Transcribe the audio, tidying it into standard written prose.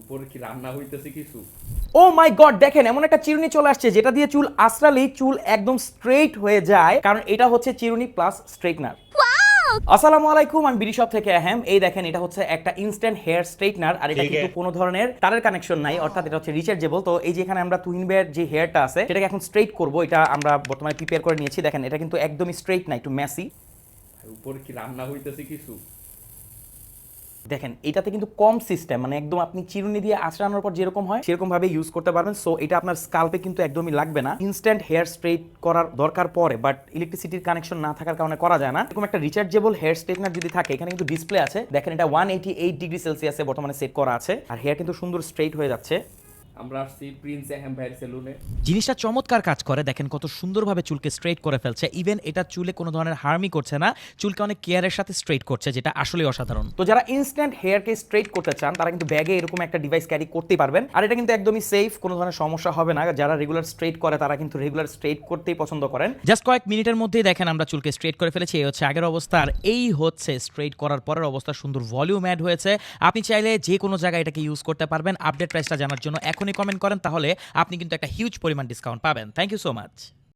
উপরে কি রান্না হইতেছে কিছু? ও মাই গড, দেখেন এমন একটা চিরুনি চলে আসছে যেটা দিয়ে চুল আঁচড়ালেই চুল একদম স্ট্রেইট হয়ে যায়, কারণ এটা হচ্ছে চিরুনি প্লাস স্ট্রেটনার। আসসালামু আলাইকুম, আমি বিডিশপ থেকে আহম। এই দেখেন, এটা হচ্ছে একটা ইনস্ট্যান্ট হেয়ার স্ট্রেটনার, আর এটা কিন্তু কোনো ধরনের তারের কানেকশন নাই, অর্থাৎ এটা হচ্ছে রিচার্জেবল। তো এই যে এখানে আমরা তুহিন ভাইয়ের যে হেয়ারটা আছে সেটাকে এখন স্ট্রেট করব, এটা আমরা বর্তমানে প্রিপেয়ার করে নিয়েছি। দেখেন এটা কিন্তু একদমই স্ট্রেট না, একটু মেসি। উপরে কি রান্না হইতেছে কিছু? দেখেন এটাতে কিন্তু কম সিস্টেম, মানে একদম আপনি চিরুনি দিয়ে আঁচড়ানোর পর যেরকম হয় সেরকম ভাবে ইউজ করতে পারবেন। সো এটা আপনার স্কাল্পে কিন্তু একদমই লাগবে না। ইনস্ট্যান্ট হেয়ার স্ট্রেট করার দরকার পড়ে, বাট ইলেকট্রিসিটির কানেকশন না থাকার কারণে করা যায় না। এরকম একটা রিচার্জেবল হেয়ার স্ট্রেটনার যদি থাকে, এখানে কিন্তু ডিসপ্লে আছে, দেখেন এটা 188 ডিগ্রি সেলসিয়াসে বর্তমানে সেট করা আছে, আর হেয়ার কিন্তু সুন্দর স্ট্রেট হয়ে যাচ্ছে। আমরা আসছি প্রিন্স আহম ভাইয়ের সেলুনে। জিনিসটা চমৎকার কাজ করে, দেখেন কত সুন্দরভাবে চুলকে স্ট্রেট করে ফেলছে। ইভেন এটা চুলে কোনো ধরনের হার্মই করছে না, চুলকে অনেক কেয়ারের সাথে স্ট্রেট করছে, যেটা আসলে অসাধারণ। তো যারা ইনস্ট্যান্ট হেয়ারকে স্ট্রেট করতে চান তারা কিন্তু ব্যাগে এরকম একটা ডিভাইস ক্যারি করতেই পারবেন, আর এটা কিন্তু একদমই সেফ, কোনো ধরনের সমস্যা হবে না। যারা রেগুলার স্ট্রেট করে তারা কিন্তু রেগুলার স্ট্রেট করতেই পছন্দ করেন। জাস্ট কয়েক মিনিটের মধ্যেই দেখেন আমরা চুলকে স্ট্রেট করে ফেলেছি। এই হচ্ছে আগের অবস্থা, আর এই হচ্ছে স্ট্রেট করার পরের অবস্থা। সুন্দর ভলিউম অ্যাড হয়েছে। আপনি চাইলে যে কোনো জায়গায় এটাকে ইউজ করতে পারবেন। আপডেট প্রাইসটা জানার জন্য এখনই কমেন্ট করেন, তাহলে আপনি কিন্তু একটা হিউজ পরিমাণ ডিসকাউন্ট পাবেন। Thank you so much.